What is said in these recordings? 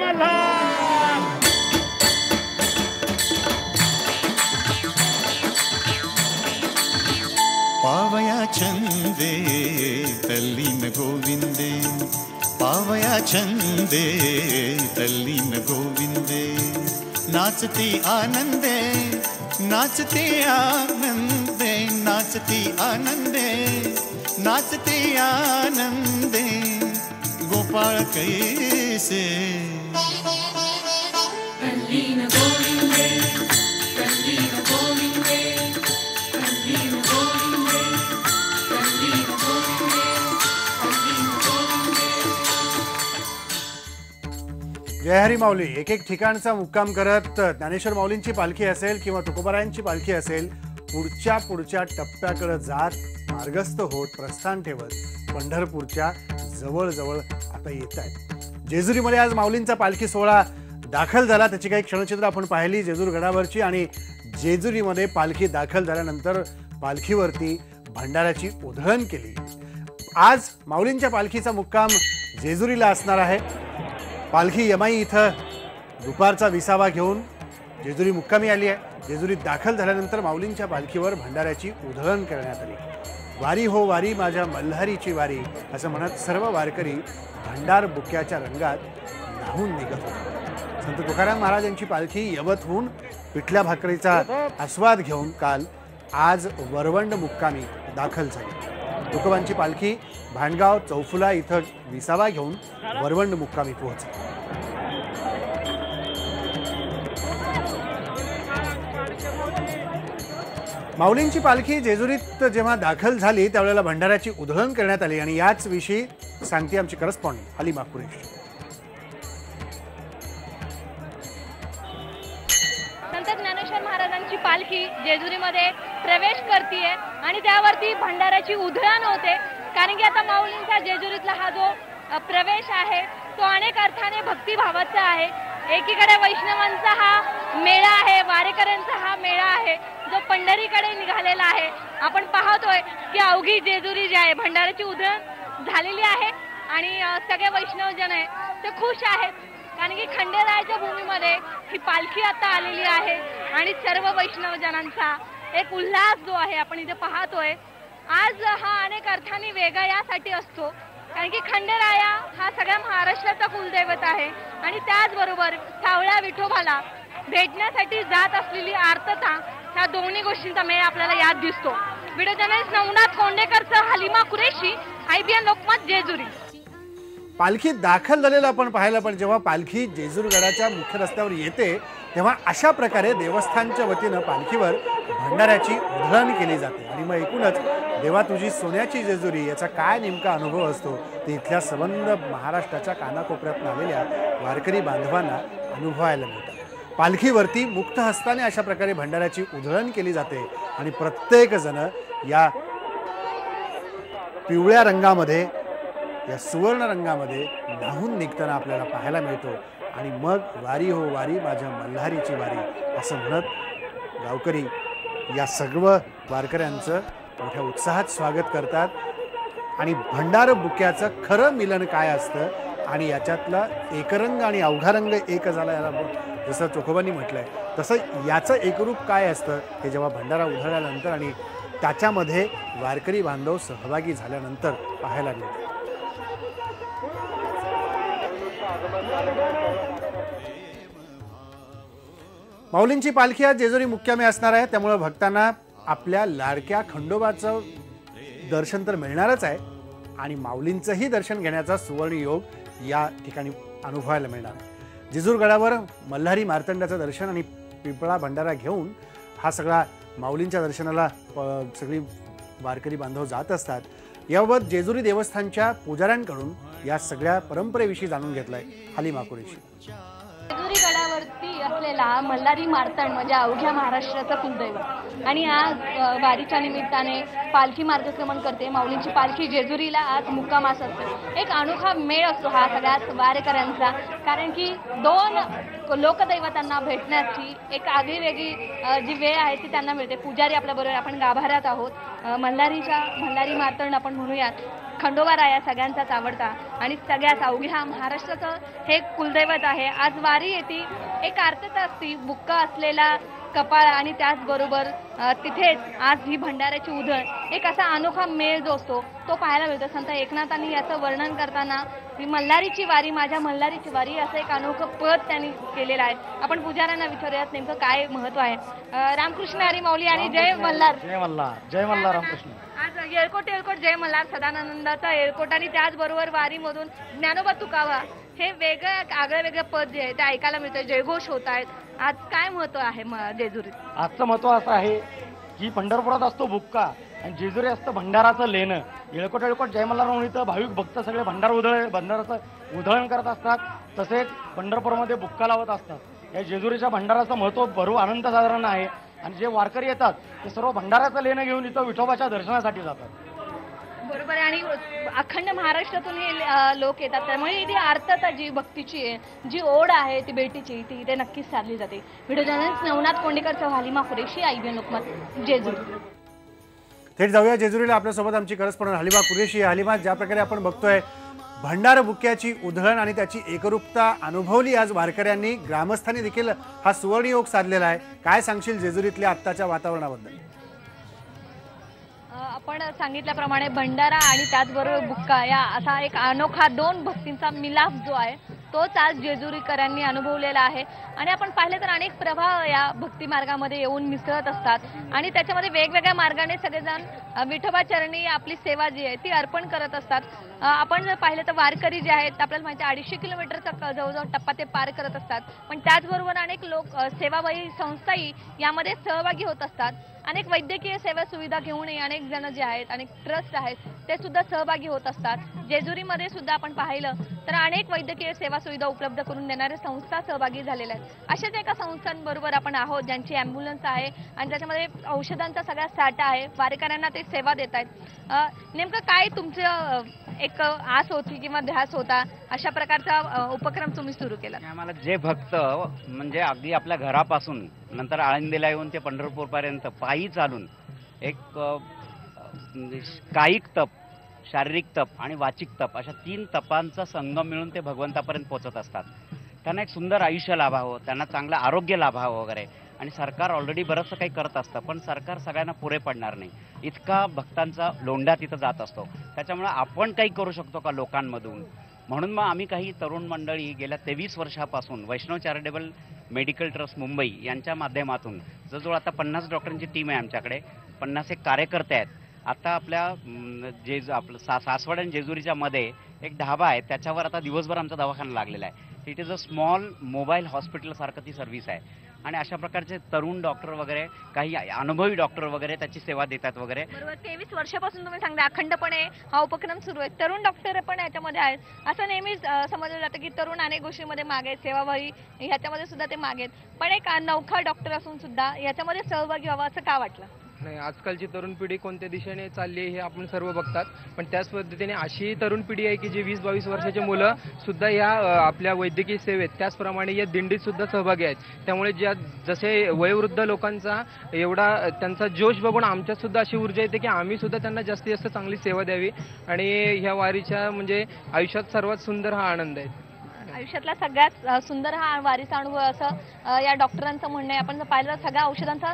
मल्हार. पावया छंदे तल्लीन गोविंदे, पावया छंदे तल्लीन गोविंदे. नाचती आनंदे, नाचती आनंदे, नाचती आनंदे, नाचती आनंदे. गोपाळ कैसे तल्लीन गोविंदे, तल्लीन गोविंदे, तल्लीन गोविंदे, तल्लीन गोविंदे, तल्लीन गोविंदे. जय हरी माऊली. एक एक ठिकाणचा मुक्काम करत ज्ञानेश्वर माऊलींची पालखी असेल किंवा तुकोबारायांची पालखी असेल, पुढच्या टप्प्याकडे जात मार्गस्थ होत प्रस्थान ठेवत पंढरपूरच्या जवळ आता येत आहेत. जेजुरीमध्ये आज माऊलींचा पालखी सोहळा दाखल झाला. त्याची काही क्षणचित्र आपण पाहिली जेजूर गडावरची. आणि जेजुरीमध्ये पालखी दाखल झाल्यानंतर पालखीवरती भंडाऱ्याची उधळण केली. आज माऊलींच्या पालखीचा मुक्काम जेजुरीला असणार आहे. पालखी यमाई इथं दुपारचा विसावा घेऊन जेजुरी मुक्कामी आली आहे. जेजुरीत दाखल झाल्यानंतर माऊलींच्या पालखीवर भंडाऱ्याची उधळण करण्यात आली. वारी हो वारी माझ्या मल्हारीची वारी असं म्हणत सर्व वारकरी भंडार बुक्याच्या रंगात न्हाऊन निघत होते. संत तुकाराम महाराजांची पालखी यवतहून पिठल्या भाकरीचा आस्वाद घेऊन आज वरवंड मुक्कामी दाखल झाली. तुकोबांची पालखी भांडगाव चौफुला इथं विसावा घेऊन वरवंड मुक्कामी पोहोचली. माऊलींची पालखी जेजुरीत जेव्हा दाखल झाली त्यावेळेला भंडाऱ्याची उधळण करण्यात आली. आणि याच विषयी सांगते आमची करस्पॉन्डंट हलीमा कुरेशी. संत ज्ञानेश्वर महाराजांची पालखी जेजुरीमध्ये प्रवेश करतीये आणि त्यावरती भंडाऱ्याची उधळण होते. कारण की आता माऊलींचा जेजुरीतला हा जो प्रवेश आहे तो अनेक अर्थाने भक्तिभावाचा आहे. एकीकडे वैष्णवांचा हा मेळा आहे, वारेकऱ्यांचा हा मेळा आहे जो पंढरीकडे निघालेला आहे. आपण पाहतोय की अवघी जेजुरी जी आहे भंडाऱ्याची उधळण झालेली आहे आणि सगळे वैष्णवजन आहे ते खुश आहेत. कारण की खंडेरायाच्या भूमीमध्ये ही पालखी आता आलेली आहे आणि सर्व वैष्णवजनांचा एक उल्हास जो आहे आपण इथे पाहतोय. आज हा अनेक अर्थाने वेगळा यासाठी असतो कारण की खंडेराया हा सगळ्या महाराष्ट्राचा कुलदैवत आहे आणि त्याचबरोबर सावळ्या विठोबाला भेटण्यासाठी जात असलेली आर्तता ह्या दोन्ही गोष्टींचा मेळ आपल्याला यात दिसतो. व्हिडिओ जर्नलिस्ट नवनाथ कोंडेकरसह हलीमा कुरेशी, IBN लोकमत, जेजुरी. पालखी दाखल झालेलं आपण पाहिलं. पण जेव्हा पालखी जेजूरगडाच्या मुख्य रस्त्यावर येते तेव्हा अशा प्रकारे देवस्थानच्या वतीनं पालखीवर भंडाऱ्याची उधळण केली जाते. आणि मग एकूणच देवा तुझी सोन्याची जेजुरी याचा काय नेमका अनुभव असतो ते इथल्या संबंध महाराष्ट्राच्या कानाकोपऱ्यातून आलेल्या वारकरी बांधवांना अनुभवायला मिळतं. पालखीवरती मुक्त हस्ताने अशा प्रकारे भंडाऱ्याची उधळण केली जाते आणि प्रत्येक जण या पिवळ्या रंगामध्ये, या सुवर्ण रंगामध्ये न्हाऊन निघताना आपल्याला पाहायला मिळतो. आणि मग वारी हो वारी माझ्या मल्हारीची वारी असं म्हणत गावकरी या सर्व वारकऱ्यांचं मोठ्या उत्साहात स्वागत करतात. आणि भंडार बुक्याचं खरं मिलन काय असतं आणि याच्यातला एकरंग आणि अवघा रंग एक झाला याला जसं चोखोबांनी म्हटलंय तसं याचं एकरूप काय असतं हे जेव्हा भंडारा उधळल्यानंतर आणि त्याच्यामध्ये वारकरी बांधव सहभागी झाल्यानंतर पाहायला मिळतं. माऊलींची पालखी आज जेजुरी मुक्कामी असणार आहे. त्यामुळे भक्तांना आपल्या लाडक्या खंडोबाचं दर्शन तर मिळणारच आहे आणि माऊलींचंही दर्शन घेण्याचा सुवर्ण योग या ठिकाणी अनुभवायला मिळणार आहे. जेजूरगडावर मल्हारी मार्तंडाचं दर्शन आणि पिंपळा भंडारा घेऊन हा सगळा माऊलींच्या दर्शनाला सगळी वारकरी बांधव जात असतात. याबाबत जेजुरी देवस्थानच्या पुजाऱ्यांकडून या सगळ्या परंपरेविषयी जाणून घेतलंय हलीमा कुरेशी. जेजुरी गडावरती असलेला मल्हारी मार्तंड म्हणजे अवघ्या महाराष्ट्राचा कुलदैवत आणि आज वारीच्या निमित्ताने पालखी मार्गक्रमण करते. माऊलींची पालखी जेजुरीला आज मुक्कामास असते. एक अनोखा मेळ असतो हा सगळ्याच वारेकऱ्यांचा. कारण की दोन लोकदैवतांना भेटण्याची एक आगळीवेगळी जी वेळ आहे ती त्यांना मिळते. पुजारी आपल्याबरोबर, आपण गाभाऱ्यात आहोत. मल्हारी मार्तंड आपण म्हणूयात. खंडोबारा या सगळ्यांचाच आवडता आणि सगळ्याच अवघ्या महाराष्ट्राचं हे कुलदैवत आहे. आज वारी येते, एक आर्तता असती, बुक्का असलेला कपाळ आणि त्याचबरोबर तिथेच आज ही भंडाऱ्याची उधळ, एक असा अनोखा मेळ जो असतो तो पाहायला मिळतो. संत एकनाथांनी याचं वर्णन करताना ही मल्हारीची वारी, माझ्या मल्हारीची वारी असं एक अनोखं पद त्यांनी केलेलं आहे. आपण पुजाऱ्यांना विचारूयात नेमकं काय महत्व आहे. रामकृष्ण हरी माऊली आणि जय मल्हार. जय मल्हार, जय मल्हार रामकृष्ण. आज येळकोट येळकोट जय मल्हार, सदानंदाचा येळकोट आणि त्याचबरोबर वारीमधून ज्ञानोबा तुकावा हे वेगळं आगळं वेगळं पद जे आहे ते ऐकायला मिळतं, जयघोष होत आहेत. आज काय महत्व आहे जेजुरीत? आजचं महत्व असं आहे की पंढरपुरात असतो बुक्का आणि जेजुरी असतं भंडाराचं लेणं. येळकोट येळकोट जय मल्हार म्हणून इथं भाविक भक्त सगळे भंडाराचं उधळण करत असतात. तसेच पंढरपूरमध्ये बुक्का लावत असतात. या जेजुरीच्या भंडाराचं महत्व भरू आनंद साधारण आहे आणि जे वारकरी येतात ते सर्व भंडाराचं लेणं घेऊन इथं विठोबाच्या दर्शनासाठी जातात. बरोबर आहे. आणि अखंड महाराष्ट्रातून हे लोक येतात, त्यामुळे ती आर्तता जी भक्तीची आहे, जी ओढ आहे ती भेटीची, ती इथे नक्कीच साधली जाते. Video journalist Navnath Kondekar, Halima Qureshi, IBN Lokmat, Jejuri. थेट जाऊया जेजुरीला. आपल्यासोबत आमची करस्पॉन्डंट हलिमा कुरेशी. हलिमा, ज्या प्रकारे आपण बघतोय भंडार बुक्क्याची उधळण आणि त्याची एकरूपता अनुभवली आज वारकऱ्यांनी, ग्रामस्थांनी देखील हा सुवर्णयोग साधलेला आहे. काय सांगशील जेजुरीतल्या आत्ताच्या वातावरणाबद्दल? आपण सांगितल्याप्रमाणे भंडारा आणि त्याचबरोबर बुक्का या असा एक अनोखा दोन भक्तींचा मिलाप जो आहे तोच आज जेजुरीकरांनी अनुभवलेला आहे. आणि आपण पाहिले तर अनेक प्रभाव या भक्ती मार्गामध्ये येऊन मिसळत असतात आणि त्याच्यामध्ये वेगवेगळ्या मार्गाने सगळेजण विठोबा चरणी आपली सेवा जी आहे ती अर्पण करत असतात. आपण जर पाहिलं तर वारकरी जे आहेत आपल्याला माहिती आहे 250 किलोमीटरचा जवळजवळ टप्पा ते पार करत असतात. पण त्याचबरोबर अनेक लोक सेवाभावी संस्थाही यामध्ये सहभागी होत असतात. अनेक वैद्यकीय सेवा सुविधा घेऊनही अनेक जण जे आहेत, अनेक ट्रस्ट आहेत ते सुद्धा सहभागी होत असतात. जेजुरीमध्ये सुद्धा आपण पाहिलं तर अनेक वैद्यकीय सेवा सुविधा उपलब्ध करून देणाऱ्या संस्था सहभागी झालेल्या आहेत. अशाच एका संस्थांबरोबर आपण आहोत ज्यांची ॲम्ब्युलन्स आहे आणि त्याच्यामध्ये औषधांचा सगळा साठा आहे. वारकऱ्यांना ते सेवा देत आहेत. नेमकं काय तुमचं एक आस होती किंवा ध्यास होता अशा प्रकारचा उपक्रम तुम्ही सुरू केला? आम्हाला जे भक्त म्हणजे अगदी आपल्या घरापासून नंतर आळंदीला येऊन ते पंढरपूरपर्यंत पायी चालून एक कायिक तप, शारीरिक तप आणि वाचिक तप अशा 3 तपांचा संगम मिळून ते भगवंतापर्यंत पोहोचत असतात. त्यांना एक सुंदर आयुष्य लाभावं, त्यांना चांगलं आरोग्य लाभावं वगैरे. आणि सरकार ऑलरेडी बरंचसं काही करत असतं, पण सरकार सगळ्यांना पुरे पडणार नाही इतका भक्तांचा लोंढा तिथं जात असतो. त्याच्यामुळे आपण काही करू शकतो का लोकांमधून? म्हणून मग आम्ही काही तरुण मंडळी गेल्या 23 वर्षापासून वैष्णव चॅरिटेबल मेडिकल ट्रस्ट मुंबई यांच्या माध्यमातून जवळजवळ आता 50 डॉक्टरांची टीम आहे आमच्याकडे, 50 एक कार्यकर्ते आहेत. आता आपल्या आपलं सासवड आणि जेजुरीच्या मध्ये एक ढाबा आहे, त्याच्यावर आता दिवसभर आमचा दवाखाना लागलेला आहे. It is a small mobile hospital सारखं ती सर्व्हिस आहे. आणि अशा प्रकारचे तरुण डॉक्टर वगैरे, काही अनुभवी डॉक्टर वगैरे त्याची सेवा देतात वगैरे. बरोबर. 23 वर्षापासून तुम्ही सांगता अखंडपणे हा उपक्रम सुरू आहे. तरुण डॉक्टर पण याच्यामध्ये आहेत. असं नेहमीच समजलं जातं की तरुण अनेक गोष्टींमध्ये मागे आहेत, सेवाभावी ह्याच्यामध्ये सुद्धा ते मागे आहेत. पण एक नवखा डॉक्टर असून सुद्धा याच्यामध्ये सहभागी व्हावं असं का वाटलं? नाही, आजकालची तरुण पिढी कोणत्या दिशेने चालली आहे हे आपण सर्व बघतात. पण त्याच पद्धतीने अशी तरुण पिढी आहे की जी 20-22 वर्षाचे मुलं सुद्धा या आपल्या वैद्यकीय सेवेत त्याचप्रमाणे या दिंडीत सुद्धा सहभागी आहेत. त्यामुळे जसे वयोवृद्ध लोकांचा एवढा त्यांचा जोश बघून आमच्यात सुद्धा अशी ऊर्जा येते की आम्ही सुद्धा त्यांना जास्तीत जास्त चांगली सेवा द्यावी. आणि ह्या वारीच्या म्हणजे आयुष्यात सर्वात सुंदर हा आनंद आहे. आयुष्यातला सगळ्यात सुंदर हा वारीचा अनुभव असं या डॉक्टरांचं म्हणणं आहे. आपण जर पाहिलं तर सगळ्या औषधांचा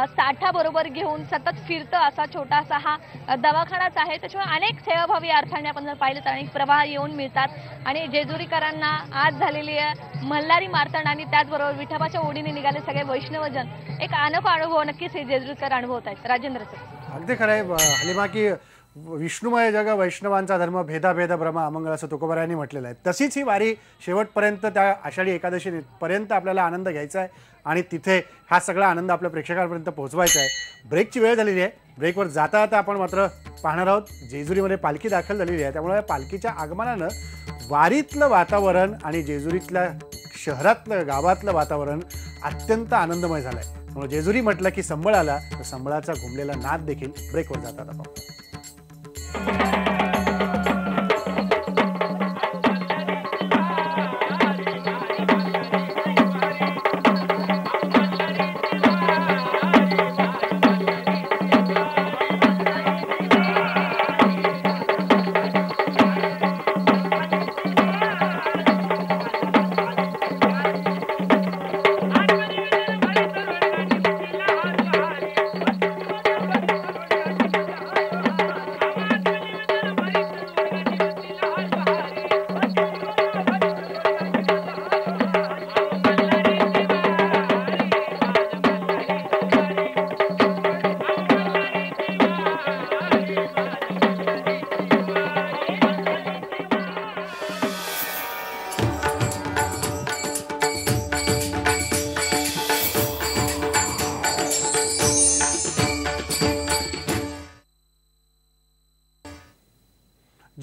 साठा बरोबर घेऊन सतत फिरतं असा छोटासा हा दवाखानाच आहे. त्याच्यामुळे अनेक सेवाभावी अर्थाने आपण जर पाहिलं तर अनेक प्रवाह येऊन मिळतात. आणि जेजुरीकरांना आज झालेली मल्हारी मार्तंड आणि त्याचबरोबर विठोबाच्या ओढीने निघाले सगळे वैष्णवजन एक अनोखा अनुभव नक्कीच हे जेजुरीकर अनुभवत आहेत. राजेंद्र सर, अगदी खरं आहे हलिमा की विष्णुमय जग वैष्णवांचा धर्म, भेदाभेद भ्रम अमंगळ असं तुकोबारायांनी म्हटलेलं आहे. तशीच ही वारी शेवटपर्यंत त्या आषाढी एकादशीपर्यंत आपल्याला आनंद घ्यायचा आहे आणि तिथे हा सगळा आनंद आपल्या प्रेक्षकांपर्यंत पोहोचवायचा आहे. ब्रेकची वेळ झालेली आहे. ब्रेकवर जाता जाता आपण मात्र पाहणार आहोत जेजुरीमध्ये पालखी दाखल झालेली आहे. त्यामुळे पालखीच्या आगमनानं वारीतलं वातावरण आणि जेजुरीतल्या शहरातलं गावातलं वातावरण अत्यंत आनंदमय झालं आहे. त्यामुळे जेजुरी म्हटलं की संबळ आला, तर संबळाचा घुमलेला नाद देखील ब्रेकवर जाता जाता पाहू.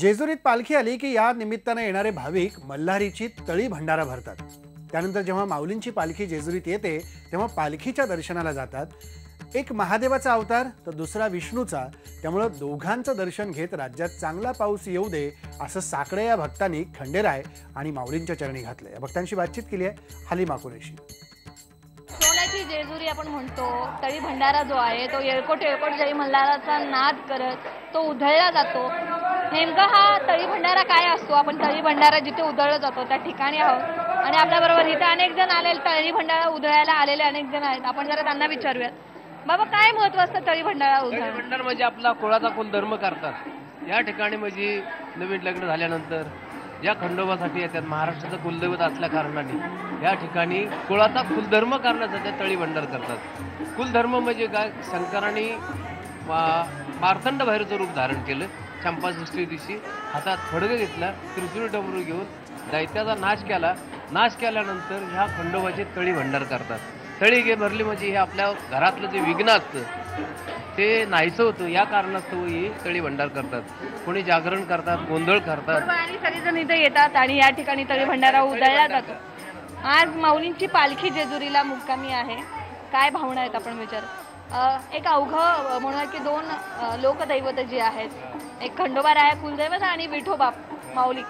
जेजुरीत पालखी आली की या निमित्ताने येणारे भाविक मल्हारीची तळी भंडारा भरतात. त्यानंतर जेव्हा माऊलींची पालखी जेजुरीत येते तेव्हा पालखीच्या दर्शनाला जातात. एक महादेवाचा अवतार तर दुसरा विष्णूचा, त्यामुळे दोघांचं दर्शन घेत राज्यात चांगला पाऊस येऊ दे असं साकडे या भक्तांनी खंडेराय आणि माऊलींच्या चरणी घातलं. या भक्तांशी बातचीत केली आहे हालिमा कुरेशी. सोन्याची जेजुरी आपण म्हणतो, तळी भंडारा जो आहे तो येळकोट येळकोट जरी मल्हाराचा नाद करत तो उधळला जातो. नेमका हा तळी भंडारा काय असतो? आपण तळी भंडारा जिथे उधळला जातो त्या ठिकाणी आहोत आणि आपल्याबरोबर इथे अनेक जण आलेले, तळी भंडारा उधळायला आलेले अनेक जण आहेत. आपण जरा त्यांना विचारूयात, बाबा काय महत्व असतं तळी भंडारा उधळायला? भंडार म्हणजे आपला कुळाचा कुलधर्म करतात. या ठिकाणी म्हणजे नवीन लग्न झाल्यानंतर या खंडोबासाठी येतात. महाराष्ट्राचं कुलदैवत असल्या कारणाने या ठिकाणी कुळाचा कुलधर्म करण्यासाठी तळी भंडार करतात. कुलधर्म म्हणजे काय? शंकरांनी मार्तंड भैरवचं रूप धारण केलं. चंपाषष्ठी दिवशी हातात खडग घेतला, त्रिशूळ डमरू घेऊन दैत्याचा नाश केला. नाश केल्यानंतर ह्या खंडोबाचे तळी भंडार करतात. तळी भरली म्हणजे हे आपल्या घरातलं जे विघ्न असतं ते नाहीचं होतं. या कारणास्तव ही तळी भंडार करतात. कोणी जागरण करतात, गोंधळ करतात आणि सगळेजण इथे येतात आणि या ठिकाणी तळी भंडारा उधळला जातो. आज माऊलींची पालखी जेजुरीला मुक्कामी आहे. काय भावना आहेत आपण विचार? एक अवघं म्हणूया की दोन लोकदैवत जी आहेत, एक खंडोबा राया कुलदैवत आणि विठोबा माऊली,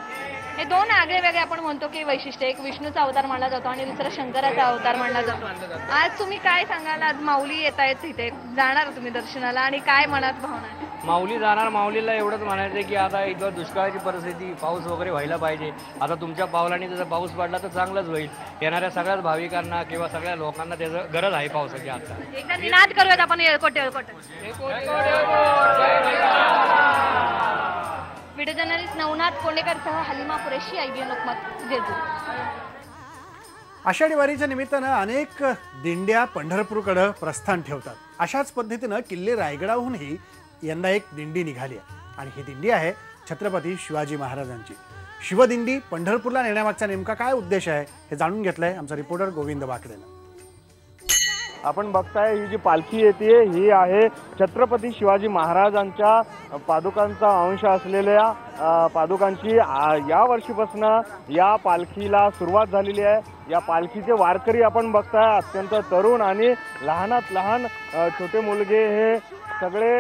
हे दोन आगळे वेगळे आपण म्हणतो की वैशिष्ट्य. एक विष्णूचा अवतार मानला जातो आणि दुसरा शंकराचा अवतार मानला जातो. आज तुम्ही काय सांगाल? आज माऊली येत आहेत तिथे, जाणार तुम्ही दर्शनाला आणि काय मनात भावना आहे? माऊली जाणार. माऊलीला एवढंच म्हणायचं आहे की आता इथं दुष्काळाची परिस्थिती, पाऊस वगैरे व्हायला पाहिजे. आता तुमच्या पावलाने जर पाऊस पडला तर चांगलंच होईल. येणाऱ्या सगळ्याच भाविकांना किंवा सगळ्या लोकांना त्याचं गरज आहे पावसाची. आता एकदा निनाद करूयात आपण येळकोट येळकोट. व्हिडिओ जर्नलिस्ट नवनाथ कोंडेकरसह हालिमा कुरेशी, IBN लोकमत, जेजुरी. आषाढी वारीच्या निमित्तानं अनेक दिंड्या पंढरपूरकडे प्रस्थान ठेवतात. अशाच पद्धतीनं किल्ले रायगडाहूनही यंदा एक दिंडी निघाली आहे आणि ही दिंडी आहे छत्रपती शिवाजी महाराजांची. शिवदिंडी पंढरपूरला नेण्यामागचा नेमका काय उद्देश आहे हे जाणून घेतलंय आमचा रिपोर्टर गोविंद बाकडेनं. आपण बघताय ही जी पालखी येते ही आहे छत्रपती शिवाजी महाराजांच्या पादुकांचा अंश असलेल्या पादुकांची. या वर्षीपासून या पालखीला सुरुवात झालेली आहे. या पालखीचे वारकरी आपण बघताय अत्यंत तरुण आणि लहानात लहान छोटे मुलगे हे सगळे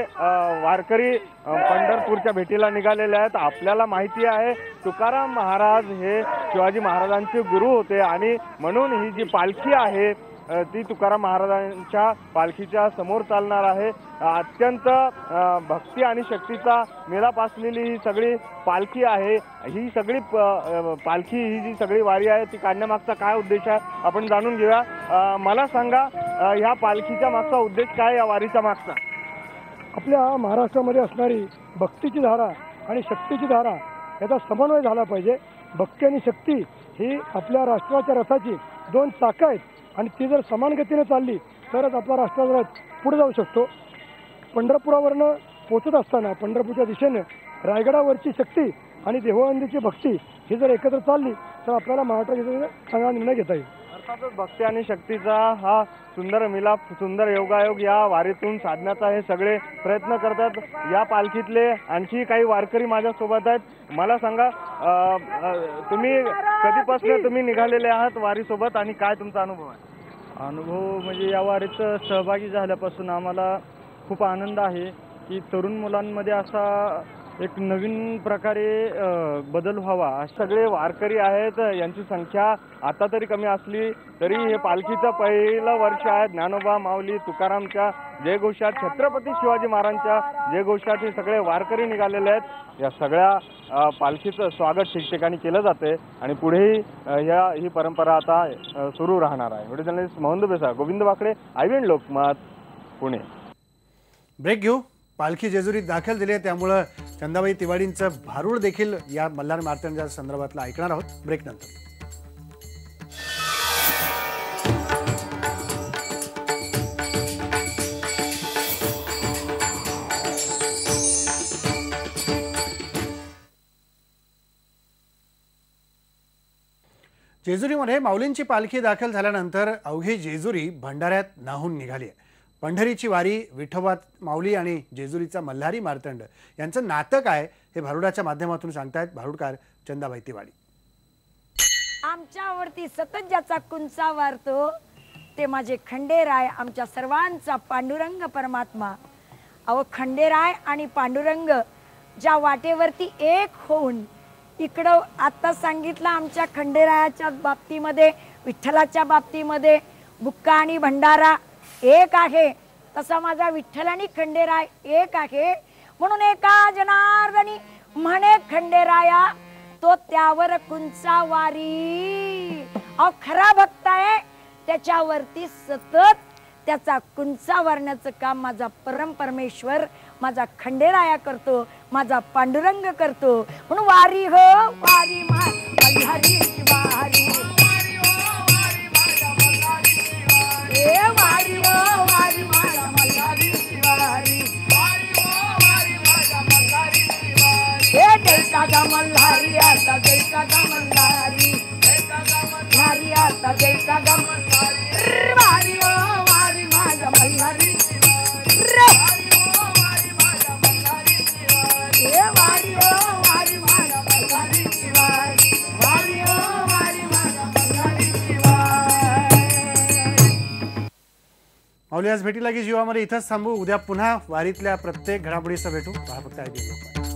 वारकरी पंढरपूरच्या भेटीला निघालेले आहेत. आपल्याला माहिती आहे तुकाराम महाराज हे शिवाजी महाराजांचे गुरु होते आणि म्हणून ही जी पालखी आहे ती तुकाराम महाराजांच्या पालखीच्या समोर चालणार आहे. अत्यंत भक्ती आणि शक्तीचा मेळाप असलेली ही सगळी पालखी आहे. ही सगळी पालखी, ही जी सगळी वारी आहे ती काढण्यामागचा काय उद्देश आहे आपण जाणून घेऊया. मला सांगा, ह्या पालखीच्या मागचा उद्देश काय, या वारीच्या मागचा? आपल्या महाराष्ट्रामध्ये असणारी भक्तीची धारा आणि शक्तीची धारा याचा समन्वय झाला पाहिजे. भक्ती आणि शक्ती ही आपल्या राष्ट्राच्या रथाची दोन चाकं आहेत आणि ती जर समान गतीने चालली तरच आपला राष्ट्राचा रथ पुढे जाऊ शकतो. पंढरपुरावरनं पोचत असताना पंढरपूरच्या दिशेने रायगडावरची शक्ती आणि देहवंदीची भक्ती ही जर एकत्र चालली तर आपल्याला महाराष्ट्राचा चांगला निर्णय घेता येईल. अर्थातच भक्ती आणि शक्तीचा हा सुंदर मिलाप, सुंदर योगायोग या वारीतून साधण्याचा हे सगळे प्रयत्न करतात. या पालखीतले आणखी काही वारकरी माझ्यासोबत आहेत. मला सांगा, तुम्ही कधीपासून तुम्ही निघालेले आहात वारीसोबत आणि काय तुमचा अनुभव आहे? अनुभव म्हणजे या वारीत सहभागी झाल्यापासून आम्हाला खूप आनंद आहे की तरुण मुलांमध्ये असा एक नवीन प्रकारे बदल व्हावा. सगळे वारकरी आहेत, यांची संख्या आता तरी कमी असली तरी हे पालखीचं पहिलं वर्ष आहे. ज्ञानोबा माऊली तुकारामच्या जयघोषात, छत्रपती शिवाजी महाराजांच्या जयघोषात हे सगळे वारकरी निघालेले आहेत. या सगळ्या पालखीचं स्वागत ठिकठिकाणी केलं जाते आणि पुढेही ही परंपरा आता सुरू राहणार आहे. व्हिडिओ जर्नलिस्ट मोहन दुबेसा, गोविंद बाकडे, IBN लोकमत, पुणे. ब्रेक घेऊ. पालखी जेजुरीत दाखल दिली आहे त्यामुळं चंदाबाई तिवाडींचं भारूड देखील या मल्हार मार्तंडाच्या संदर्भातलं ऐकणार आहोत ब्रेक नंतर. जेजुरीमध्ये माऊलींची पालखी दाखल झाल्यानंतर अवघी जेजुरी भंडाऱ्यात न्हाऊन निघाली आहे. पंढरीची वारी, विठोबा माऊली आणि जेजुरीचा मल्हारी मार्तंड यांचं नातं काय हे भारुडाच्या माध्यमातून सांगतायत भारुडकार चंदाबाई तिवाडी. आमच्यावरती सतत ज्याचा कुंचा वारतो ते माझे खंडेराय, आमच्या सर्वांचा पांडुरंग परमात्मा. अहो खंडेराय आणि पांडुरंग ज्या वाटेवरती एक होऊन इकडं आता सांगितलं आमच्या खंडेरायाच्या बाबतीमध्ये, विठ्ठलाच्या बाबतीमध्ये बुक्का आणि भंडारा एक आहे, तसा माझा विठ्ठल आणि खंडेराय एक आहे. म्हणून एका जनार्दनी म्हणे खंडेराया तो त्यावर कुंचा वारी. अहो खरा भक्त आहे त्याच्यावरती सतत त्याचा कुंचा वारण्याचं काम माझा परम परमेश्वर माझा खंडेराया करतो, माझा पांडुरंग करतो. म्हणून वारी हो वारी मल्हारी वारी, ए वारी हो वारी मल्हारी वारी, ए जैसा गा मल्हारी आता जैसा गा मल्हारी, मल्हारी आता जैसा गा मल्हारी, वारी हो वारी माझा मल्हारी रे, ए वारी हो वारी माझा मल्हारी वारी, वारी हो वारी माझा मल्हारी वारी. माऊली आज भेटीला की जीवामध्ये इथंच थांबू. उद्या पुन्हा वारीतल्या प्रत्येक घडामोडीसह भेटू. पहा फक्त IBN लोकमत.